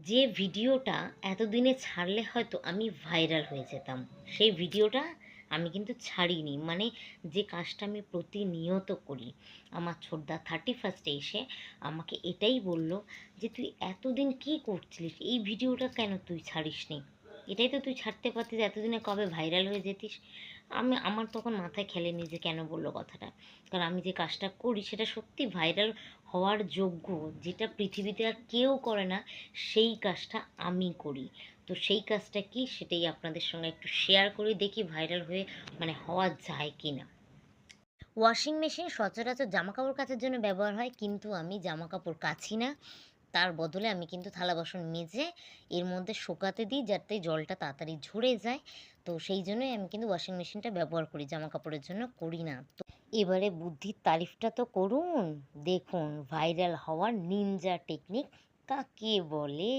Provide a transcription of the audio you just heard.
যে ভিডিওটা এতদিনে ছাড়লে হয়তো আমি ভাইরাল হয়ে যেতাম, সেই ভিডিওটা আমি কিন্তু ছাড়িনি। মানে যে কাজটা আমি প্রতিনিয়ত করি, আমার ছোটদা 31st এসে আমাকে এটাই বলল যে তুই এতদিন কী করছিলিস, এই ভিডিওটা কেন তুই ছাড়িসনি? এটাই তো তুই ছাড়তে পারতিস, এতদিনে কবে ভাইরাল হয়ে যেতিস। আমার তখন মাথায় খেলেনি যে কেন বললো কথাটা, কারণ আমি যে কাজটা করি সেটা সত্যি ভাইরাল হওয়ার যোগ্য, যেটা পৃথিবীতে আর কেউ করে না, সেই কাজটা আমি করি। তো সেই কাজটা কি সেটাই আপনাদের সঙ্গে একটু শেয়ার করি, দেখি ভাইরাল হয়ে মানে হওয়া যায় কি না। ওয়াশিং মেশিন সচরাচর জামা কাপড় কাচার জন্য ব্যবহার হয়, কিন্তু আমি জামা কাপড় কাচি না। তার বদলে আমি কিন্তু থালা বাসন মেজে এর মধ্যে শুকাতে দিই, যাতে জলটা তাড়াতাড়ি ঝরে যায়। তো সেই জন্যই আমি কিন্তু ওয়াশিং মেশিনটা ব্যবহার করি, জামা কাপড়ের জন্য করি না। তো এবারে বুদ্ধির তারিফটা তো করুন। দেখুন ভাইরাল হওয়ার নিনজা টেকনিক কাকে বলে।